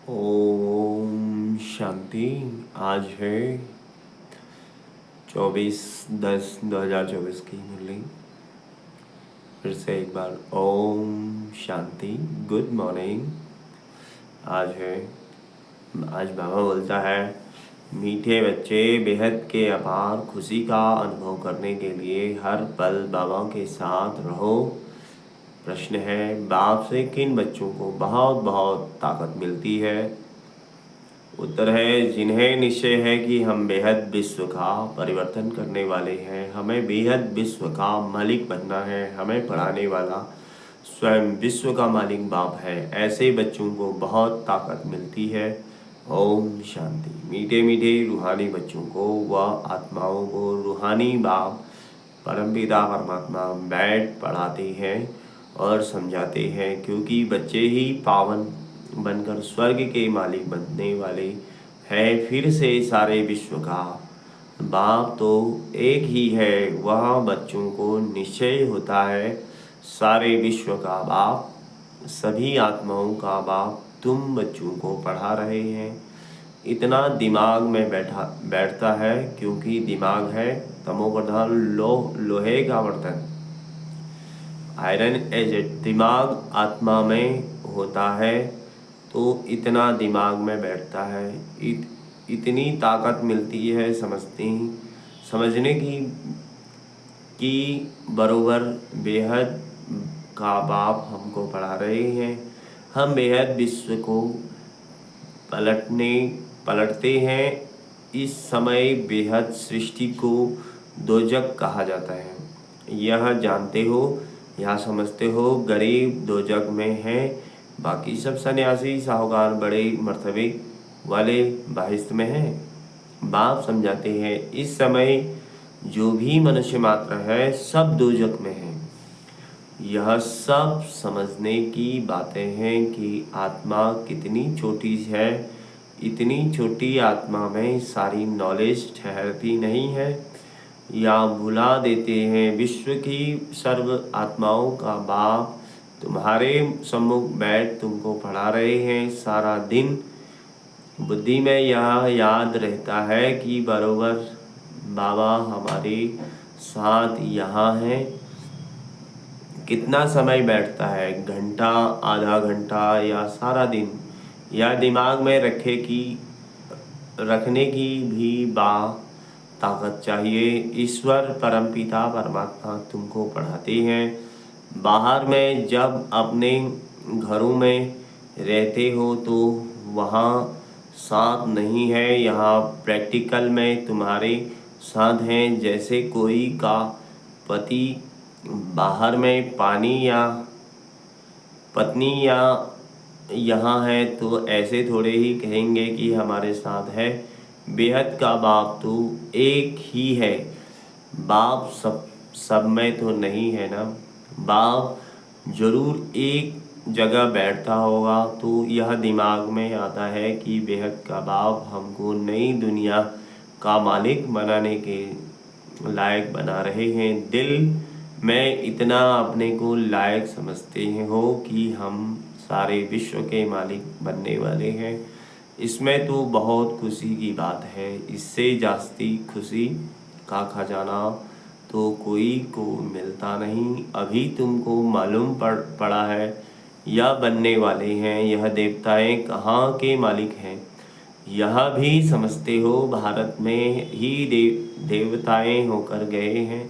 ओम शांति। आज है 24/10/2024 की मुरली। फिर से एक बार ओम शांति। Good morning. आज बाबा बोलता है, मीठे बच्चे बेहद के अपार खुशी का अनुभव करने के लिए हर पल बाबा के साथ रहो। प्रश्न है, बाप से किन बच्चों को बहुत बहुत ताकत मिलती है? उत्तर है, जिन्हें निश्चय है कि हम बेहद विश्व का परिवर्तन करने वाले हैं, हमें बेहद विश्व का मालिक बनना है, हमें पढ़ाने वाला स्वयं विश्व का मालिक बाप है। ऐसे बच्चों को बहुत ताकत मिलती है। ओम शांति। मीठे मीठे रूहानी बच्चों को व आत्माओं को रूहानी बाप परमपिता परमात्मा बैठ पढ़ाते हैं और समझाते हैं, क्योंकि बच्चे ही पावन बनकर स्वर्ग के मालिक बनने वाले हैं। फिर से सारे विश्व का बाप तो एक ही है, वह बच्चों को निश्चय होता है। सारे विश्व का बाप, सभी आत्माओं का बाप तुम बच्चों को पढ़ा रहे हैं। इतना दिमाग में बैठता है, क्योंकि दिमाग है तमोप्रधान लोहे का बर्तन, आयरन एजेड। दिमाग आत्मा में होता है तो इतना दिमाग में बैठता है। इतनी ताकत मिलती है समझने की बरोबर बेहद का बाप हमको पढ़ा रहे हैं। हम बेहद विश्व को पलटते हैं। इस समय बेहद सृष्टि को दोजक कहा जाता है। यह जानते हो या समझते हो? गरीब दोजक में हैं, बाकी सब सन्यासी साहूकार बड़े मर्तबे वाले बहिश्त में हैं। बाप समझाते हैं, इस समय जो भी मनुष्य मात्र है सब दोजक में है। यह सब समझने की बातें हैं कि आत्मा कितनी छोटी है। इतनी छोटी आत्मा में सारी नॉलेज ठहरती नहीं है, या भुला देते हैं। विश्व की सर्व आत्माओं का बाप तुम्हारे सम्मुख बैठ तुमको पढ़ा रहे हैं। सारा दिन बुद्धि में यह याद रहता है कि बरोबर बाबा हमारे साथ यहाँ हैं। कितना समय बैठता है? घंटा, आधा घंटा या सारा दिन? यह दिमाग में रखने की भी ताकत चाहिए। ईश्वर परमपिता परमात्मा तुमको पढ़ाते हैं। बाहर में जब अपने घरों में रहते हो तो वहाँ साथ नहीं है, यहाँ प्रैक्टिकल में तुम्हारे साथ हैं। जैसे कोई का पति बाहर में पानी या पत्नी या यहाँ है, तो ऐसे थोड़े ही कहेंगे कि हमारे साथ है। बेहद का बाप तो एक ही है। बाप सब में तो नहीं है ना। बाप जरूर एक जगह बैठता होगा। तो यह दिमाग में आता है कि बेहद का बाप हमको नई दुनिया का मालिक बनाने के लायक बना रहे हैं। दिल में इतना अपने को लायक समझते हो कि हम सारे विश्व के मालिक बनने वाले हैं। इसमें तो बहुत खुशी की बात है। इससे जास्ती खुशी का खजाना तो कोई को मिलता नहीं। अभी तुमको मालूम पड़ा है यह बनने वाले हैं। यह देवताएं कहाँ के मालिक हैं, यह भी समझते हो? भारत में ही देवताएं होकर गए हैं।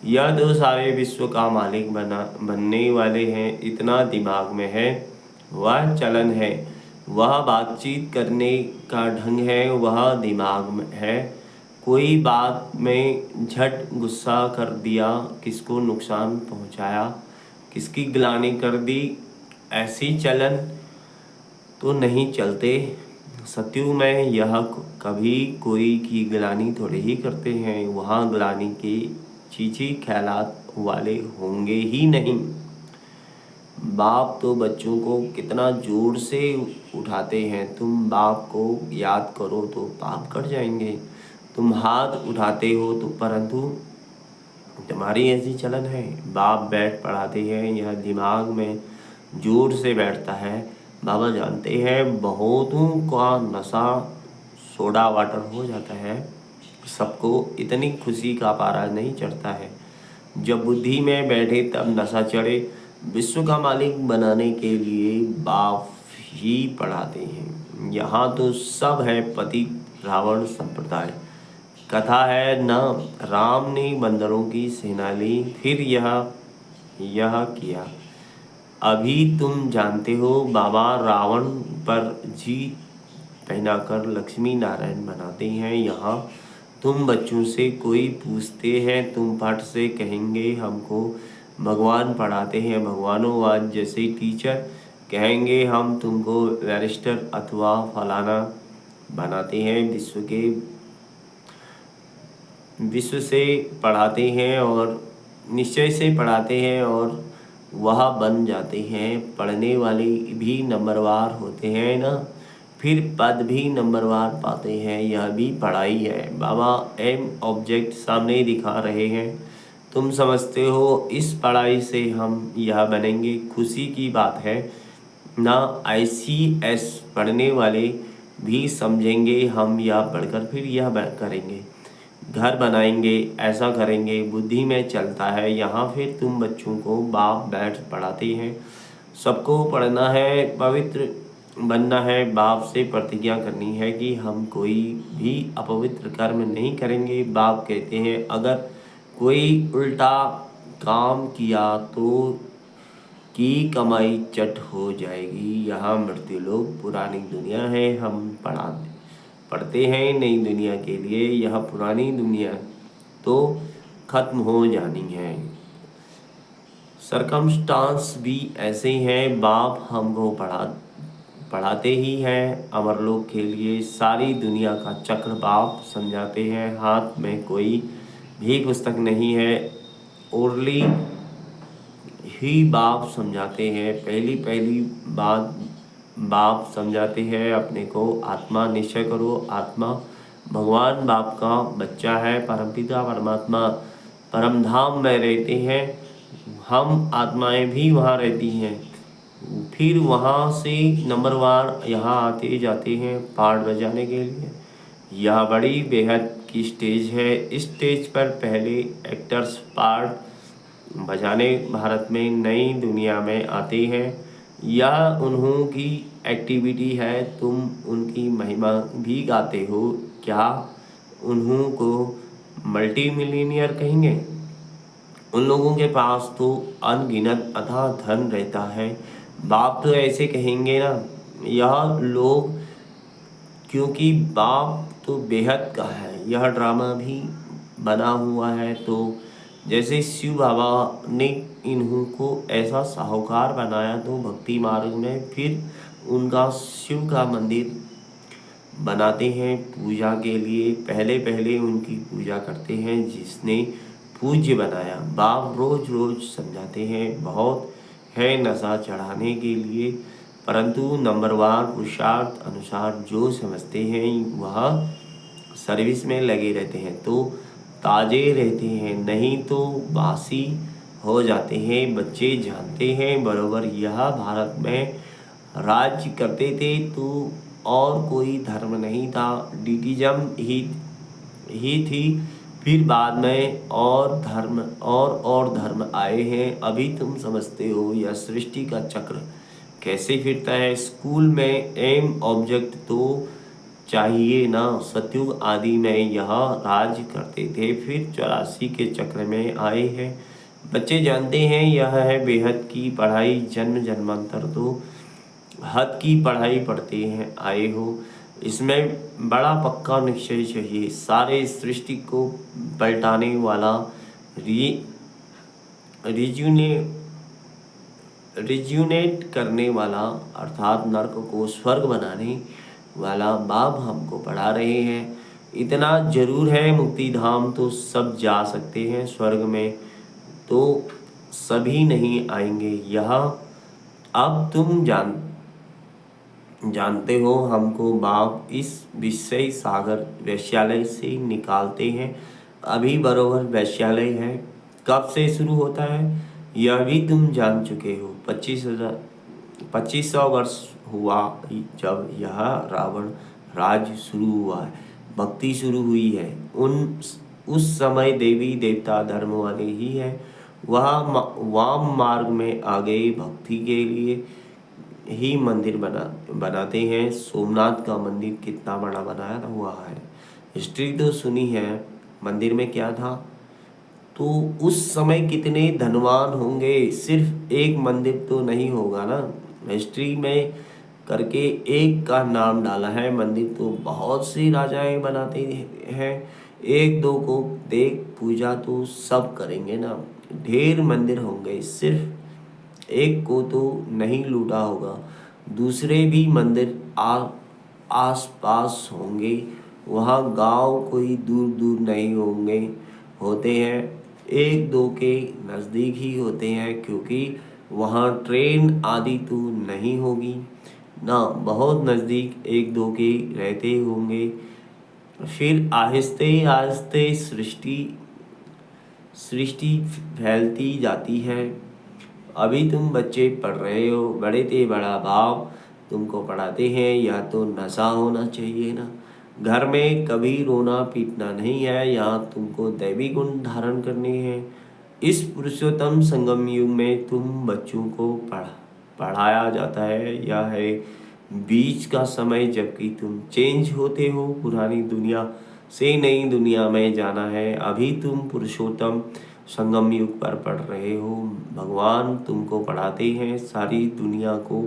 यह दो सारे विश्व का मालिक बनने वाले हैं। इतना दिमाग में है, वह चलन है, वह बातचीत करने का ढंग है, वह दिमाग में है। कोई बात में झट गुस्सा कर दिया, किसको नुकसान पहुंचाया, किसकी ग्लानि कर दी, ऐसी चलन तो नहीं चलते। सत्युग में यह कभी कोई की ग्लानि थोड़े ही करते हैं। वहाँ ग्लानि के चीची ख्यालात वाले होंगे ही नहीं। बाप तो बच्चों को कितना जोर से उठाते हैं। तुम बाप को याद करो तो पाप कट जाएंगे। तुम हाथ उठाते हो तो, परंतु तुम्हारी ऐसी चलन है। बाप बैठ पढ़ाते हैं, यह दिमाग में जोर से बैठता है। बाबा जानते हैं बहुतों का नशा सोडा वाटर हो जाता है, सबको इतनी खुशी का पारा नहीं चढ़ता है। जब बुद्धि में बैठे तब नशा चढ़े। विश्व का मालिक बनाने के लिए बाप ही पढ़ाते हैं। यहाँ तो सब है पति रावण संप्रदाय। कथा है न, राम ने बंदरों की सेना ली, फिर यह किया। अभी तुम जानते हो बाबा रावण पर जीत पहनाकर लक्ष्मी नारायण बनाते हैं। यहाँ तुम बच्चों से कोई पूछते हैं, तुम फट से कहेंगे हमको भगवान पढ़ाते हैं। भगवानों जैसे टीचर कहेंगे हम तुमको बैरिस्टर अथवा फलाना बनाते हैं। विश्व से पढ़ाते हैं और निश्चय से पढ़ाते हैं और वह बन जाते हैं। पढ़ने वाले भी नंबरवार होते हैं ना, फिर पद भी नंबरवार पाते हैं। यह भी पढ़ाई है। बाबा एम ऑब्जेक्ट सामने दिखा रहे हैं, तुम समझते हो इस पढ़ाई से हम यह बनेंगे। खुशी की बात है ना, ICS पढ़ने वाले भी समझेंगे हम यह पढ़कर फिर यह करेंगे, घर बनाएंगे, ऐसा करेंगे। बुद्धि में चलता है यहाँ। फिर तुम बच्चों को बाप बैठ पढ़ाते हैं। सबको पढ़ना है, पवित्र बनना है। बाप से प्रतिज्ञा करनी है कि हम कोई भी अपवित्र कर्म नहीं करेंगे। बाप कहते हैं अगर कोई उल्टा काम किया तो की कमाई चट हो जाएगी। यहाँ मृत्यु लोग पुरानी दुनिया है, हम पढ़ते हैं नई दुनिया के लिए। यह पुरानी दुनिया तो खत्म हो जानी है। सरकमस्टांस भी ऐसे हैं। बाप हमको पढ़ाते ही हैं अमरलोक के लिए। सारी दुनिया का चक्र बाप समझाते हैं। हाथ में कोई भी पुस्तक नहीं है, ओरली ही बाप समझाते हैं। पहली बात बाप समझाते हैं अपने को आत्मा निश्चय करो। आत्मा भगवान बाप का बच्चा है। परमपिता परमात्मा परम धाम में रहते हैं, हम आत्माएं भी वहाँ रहती हैं। फिर वहाँ से नंबरवार यहाँ आते जाते हैं पार्ट बजाने के लिए। यह बड़ी बेहद की स्टेज है। इस स्टेज पर पहले एक्टर्स पार्ट बजाने भारत में नई दुनिया में आते हैं। यह उन्हों की एक्टिविटी है। तुम उनकी महिमा भी गाते हो। क्या उन्हों को मल्टी मिलीनियर कहेंगे? उन लोगों के पास तो अनगिनत अथाह धन रहता है। बाप तो ऐसे कहेंगे ना, यह लोग, क्योंकि बाप तो बेहद का है। यह ड्रामा भी बना हुआ है। तो जैसे शिव बाबा ने इन्हों को ऐसा साहूकार बनाया तो भक्ति मार्ग में फिर उनका शिव का मंदिर बनाते हैं पूजा के लिए। पहले उनकी पूजा करते हैं जिसने पूज्य बनाया। बाप रोज रोज समझाते हैं बहुत है नशा चढ़ाने के लिए, परंतु नंबरवार पुरुषार्थ अनुसार जो समझते हैं वह सर्विस में लगे रहते हैं तो ताजे रहते हैं, नहीं तो बासी हो जाते हैं। बच्चे जानते हैं बरोबर यह भारत में राज्य करते थे तो और कोई धर्म नहीं था, डिटिज्म ही थी। फिर बाद में और धर्म आए हैं। अभी तुम समझते हो यह सृष्टि का चक्र कैसे फिरता है। स्कूल में एम ऑब्जेक्ट तो चाहिए ना। सतयुग आदि में यह राज करते थे, फिर 84 के चक्र में आए हैं। बच्चे जानते हैं यह है बेहद की पढ़ाई। जन्म जन्मांतर तो हद की पढ़ाई पढ़ते हैं आए हो। इसमें बड़ा पक्का निश्चय चाहिए। सारे सृष्टि को पलटाने वाला रिज्यूनेट करने वाला अर्थात नर्क को स्वर्ग बनाने वाला बाप हमको पढ़ा रहे हैं। इतना जरूर है मुक्ति धाम तो सब जा सकते हैं, स्वर्ग में तो सभी नहीं आएंगे। यह अब तुम जानते हो हमको बाप इस विषय सागर वैश्यालय से निकालते हैं। अभी बरोबर वैश्यालय है। कब से शुरू होता है यह भी तुम जान चुके हो। 2500 वर्ष हुआ जब यह रावण राज शुरू हुआ है, भक्ति शुरू हुई है। उस समय देवी देवता धर्म वाले ही है, वह वाम मार्ग में आ गए, भक्ति के लिए ही मंदिर बनाते हैं। सोमनाथ का मंदिर कितना बड़ा बनाया हुआ है, हिस्ट्री तो सुनी है। मंदिर में क्या था, तो उस समय कितने धनवान होंगे, सिर्फ एक मंदिर तो नहीं होगा ना। हिस्ट्री में करके एक का नाम डाला है, मंदिर तो बहुत सी राजाएं बनाते हैं, एक दो को देख पूजा तो सब करेंगे ना। ढेर मंदिर होंगे, सिर्फ एक को तो नहीं लूटा होगा, दूसरे भी मंदिर आस पास होंगे। वहाँ गांव कोई दूर दूर नहीं होंगे, होते हैं एक दो के नज़दीक ही होते हैं, क्योंकि वहाँ ट्रेन आदि तो नहीं होगी ना, बहुत नज़दीक एक दो के रहते होंगे। फिर आहिस्ते आहिस्ते सृष्टि फैलती जाती है। अभी तुम बच्चे पढ़ रहे हो, बड़े थे बड़ा भाव तुमको पढ़ाते हैं, या तो नशा होना चाहिए ना। घर में कभी रोना पीटना नहीं है, यहाँ तुमको दैवी गुण धारण करने हैं। इस पुरुषोत्तम संगम युग में तुम बच्चों को पढ़ाया जाता है, यह है बीच का समय, जबकि तुम चेंज होते हो, पुरानी दुनिया से नई दुनिया में जाना है। अभी तुम पुरुषोत्तम संगम युग पर पढ़ रहे हो, भगवान तुमको पढ़ाते हैं, सारी दुनिया को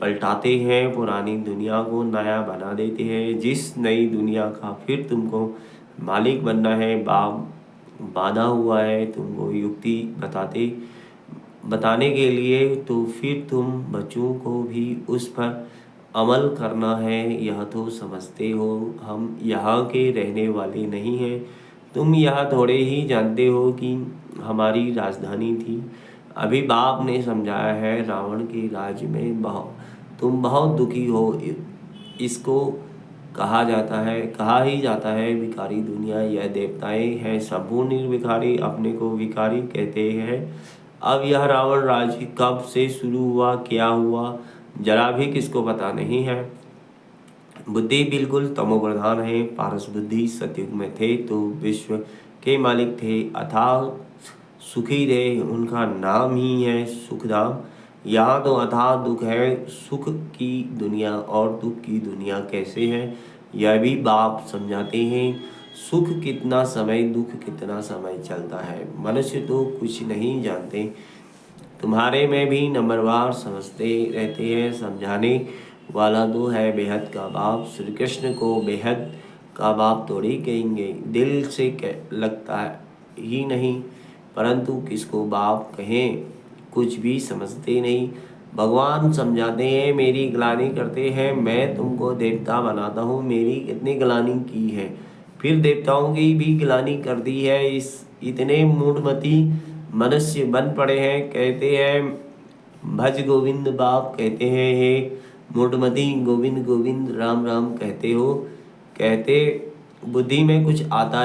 पलटाते हैं, पुरानी दुनिया को नया बना देते हैं। जिस नई दुनिया का फिर तुमको मालिक बनना है, बांधा हुआ है तुमको युक्ति बताने के लिए, तो फिर तुम बच्चों को भी उस पर अमल करना है। यह तो समझते हो, हम यहाँ के रहने वाले नहीं हैं, तुम यह थोड़े ही जानते हो कि हमारी राजधानी थी। अभी बाप ने समझाया है, रावण के राज्य में तुम बहुत दुखी हो। इसको कहा ही जाता है भिखारी दुनिया। यह देवताएं हैं संपूर्ण निर्भिखारी, अपने को भिखारी कहते हैं। अब यह रावण राज्य कब से शुरू हुआ, क्या हुआ, जरा भी किसको पता नहीं है। बुद्धि बिल्कुल तमोप्रधान है। पारस बुद्धि सतयुग में थे तो विश्व के मालिक थे, अथाह सुखी रहे, उनका नाम ही है सुखधाम। यहाँ तो अथाह दुख है, सुख की दुनिया और दुख की दुनिया कैसे है, यह भी बाप समझाते हैं। सुख कितना समय, दुख कितना समय चलता है, मनुष्य तो कुछ नहीं जानते। तुम्हारे में भी नंबरवार समझते रहते हैं, समझाने वाला तो है बेहद का बाप। श्री कृष्ण को बेहद का बाप थोड़ी कहेंगे, दिल से लगता है ही नहीं, परंतु किसको बाप कहें, कुछ भी समझते नहीं। भगवान समझाते हैं, मेरी ग्लानि करते हैं, मैं तुमको देवता बनाता हूँ, मेरी कितनी ग्लानि की है, फिर देवताओं की भी ग्लानि कर दी है। इतने मूढ़मती मनुष्य बन पड़े हैं। कहते हैं भज गोविंद, बाप कहते हैं हे मूढ़मती, गोविंद गोविंद राम राम कहते हो, कहते बुद्धि में कुछ आता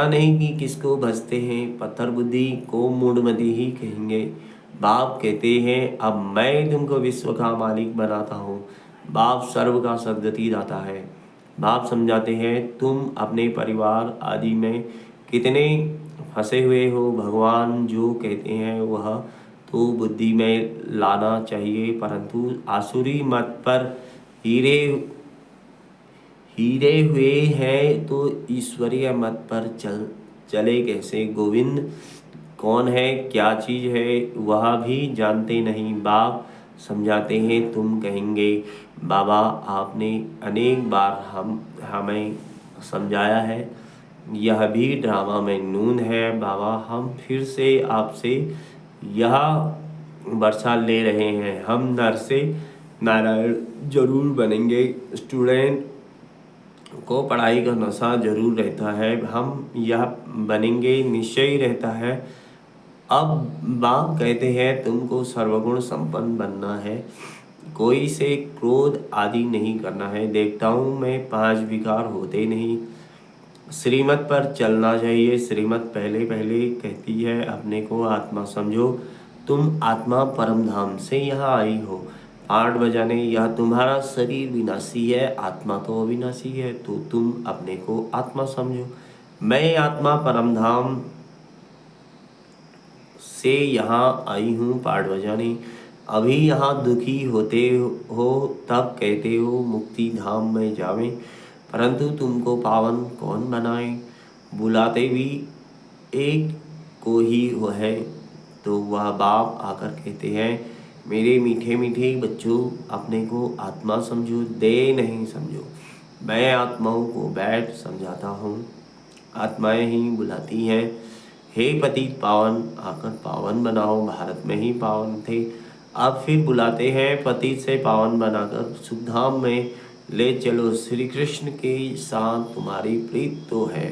नहीं कि किसको भजते हैं। पत्थर बुद्धि को मूढ़मती ही कहेंगे। बाप कहते हैं अब मैं तुमको विश्व का मालिक बनाता हूँ। बाप सर्व का सद्गति दाता है। बाप समझाते हैं तुम अपने परिवार आदि में कितने फंसे हुए हो, भगवान जो कहते हैं वह तो बुद्धि में लाना चाहिए, परंतु आसुरी मत पर हीरे हुए हैं तो ईश्वरीय मत पर चले कैसे। गोविंद कौन है, क्या चीज़ है, वह भी जानते नहीं। बाप समझाते हैं, तुम कहेंगे बाबा आपने अनेक बार हमें समझाया है, यह भी ड्रामा में नून है। बाबा हम फिर से आपसे यह वर्षा ले रहे हैं, हम नर से नारायण जरूर बनेंगे। स्टूडेंट को पढ़ाई का नशा जरूर रहता है, हम यह बनेंगे निश्चय रहता है। अब बाप कहते हैं तुमको सर्वगुण संपन्न बनना है, कोई से क्रोध आदि नहीं करना है। देवताओं में 5 विकार होते नहीं, श्रीमत पर चलना चाहिए। श्रीमत पहले कहती है अपने को आत्मा समझो, तुम आत्मा परम धाम से यहाँ आई हो पाठ बजाने। यह तुम्हारा शरीर विनाशी है, आत्मा तो अविनाशी है, तो तुम अपने को आत्मा समझो। मैं आत्मा परम धाम से यहाँ आई हूँ पाठ बजाने। अभी यहाँ दुखी होते हो तब कहते हो मुक्ति धाम में जावें, परंतु तुमको पावन कौन बनाए। बुलाते भी एक को ही वो है, तो वह बाप आकर कहते हैं मेरे मीठे मीठे बच्चों, अपने को आत्मा समझो, दे नहीं समझो। मैं आत्माओं को बैठ समझाता हूँ, आत्माएं ही बुलाती हैं। हे पतित पावन, आकर पावन बनाओ। भारत में ही पावन थे, अब फिर बुलाते हैं पतित से पावन बनाकर सुखधाम में ले चलो। श्री कृष्ण के साथ तुम्हारी प्रीत तो है।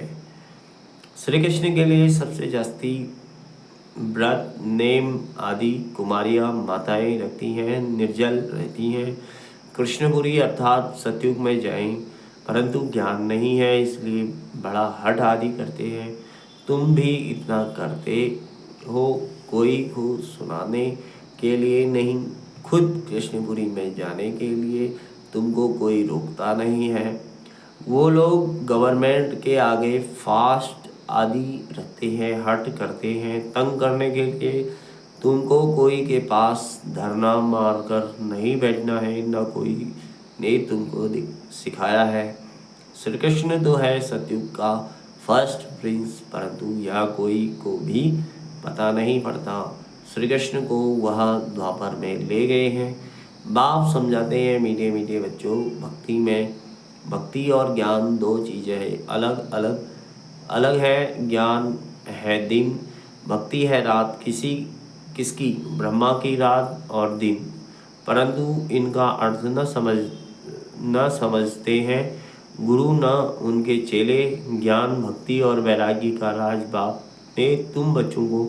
श्री कृष्ण के लिए सबसे जास्ती व्रत नेम आदि कुमारियाँ माताएं रखती हैं, निर्जल रहती हैं। कृष्णपुरी अर्थात सतयुग में जाएं, परंतु ज्ञान नहीं है इसलिए बड़ा हठ आदि करते हैं। तुम भी इतना करते हो, कोई को सुनाने के लिए नहीं, खुद कृष्णपुरी में जाने के लिए तुमको कोई रोकता नहीं है। वो लोग गवर्नमेंट के आगे फास्ट आदि रखते हैं, हट करते हैं तंग करने के लिए। तुमको कोई के पास धरना मारकर नहीं बैठना है, न कोई ने तुमको सिखाया है। श्री कृष्ण तो है सतयुग का फर्स्ट प्रिंस, परंतु यह कोई को भी पता नहीं पड़ता। श्री कृष्ण को वह द्वापर में ले गए हैं। बाप समझाते हैं मीठे मीठे बच्चों, भक्ति और ज्ञान दो चीज़ें हैं, अलग अलग अलग है। ज्ञान है दिन, भक्ति है रात। किसकी? ब्रह्मा की रात और दिन, परंतु इनका अर्थ न समझते हैं गुरु न उनके चेले। ज्ञान भक्ति और वैराग्य का राज बाप ने तुम बच्चों को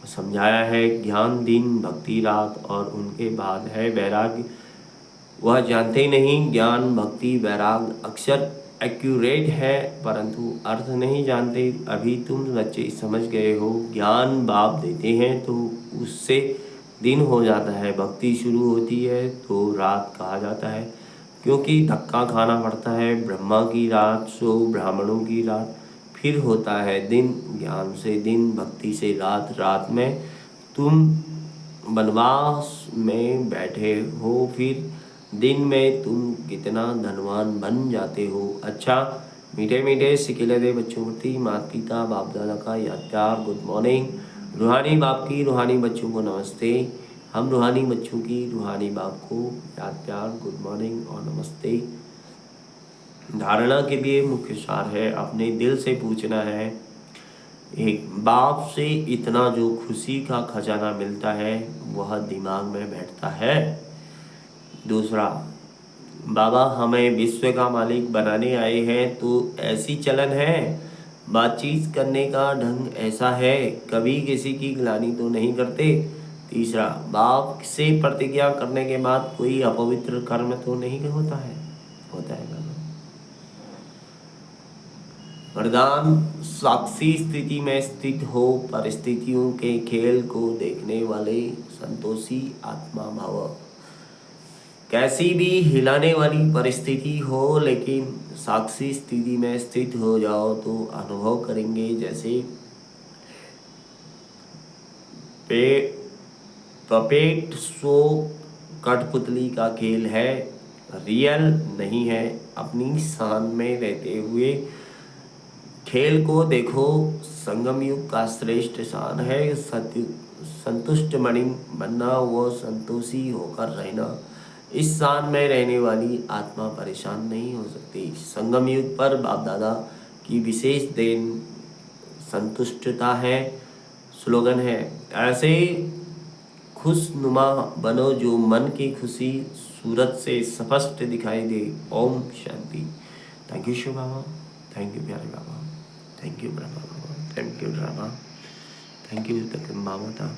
समझाया है। ज्ञान दिन, भक्ति रात और उनके बाद है वैराग्य। वह जानते नहीं ज्ञान भक्ति वैराग अक्षर एक्यूरेट है, परंतु अर्थ नहीं जानते। अभी तुम बच्चे समझ गए हो, ज्ञान बाप देते हैं तो उससे दिन हो जाता है, भक्ति शुरू होती है तो रात कहा जाता है, क्योंकि धक्का खाना पड़ता है। ब्रह्मा की रात सो ब्राह्मणों की रात, फिर होता है दिन। ज्ञान से दिन, भक्ति से रात। रात में तुम वनवास में बैठे हो, फिर दिन में तुम कितना धनवान बन जाते हो। अच्छा मीठे मीठे सिकिले दे बच्चों प्रति माता पिता बाप दादा का याद प्यार, गुड मॉर्निंग। रूहानी बाप की रूहानी बच्चों को नमस्ते। हम रूहानी बच्चों की रूहानी बाप को याद प्यार, गुड मॉर्निंग और नमस्ते। धारणा के लिए मुख्य सार है, अपने दिल से पूछना है। एक बाप से इतना जो खुशी का खजाना मिलता है वह दिमाग में बैठता है। दूसरा, बाबा हमें विश्व का मालिक बनाने आए हैं, तो ऐसी चलन है, बातचीत करने का ढंग ऐसा है, कभी किसी की ग्लानि तो नहीं करते। तीसरा, बाप से प्रतिज्ञा करने के बाद कोई अपवित्र कर्म तो नहीं होता है बाबा। वरदान, साक्षी स्थिति में स्थित हो, परिस्थितियों के खेल को देखने वाले संतोषी आत्मा भाव। कैसी भी हिलाने वाली परिस्थिति हो, लेकिन साक्षी स्थिति में स्थित हो जाओ तो अनुभव करेंगे जैसे पपेट शो कठपुतली का खेल है, रियल नहीं है। अपनी शान में रहते हुए खेल को देखो। संगम युग का श्रेष्ठ शान है संतुष्ट मणि बनना, वो संतोषी होकर रहना। इस शान में रहने वाली आत्मा परेशान नहीं हो सकती। संगम युग पर बाप दादा की विशेष देन संतुष्टता है। स्लोगन है, ऐसे खुशनुमा बनो जो मन की खुशी सूरत से स्पष्ट दिखाई दे। Om Shanti. Thank you Shiv Baba, thank you प्यारे Baba, thank you Brahma Baba, thank you drama, thank you तक माता।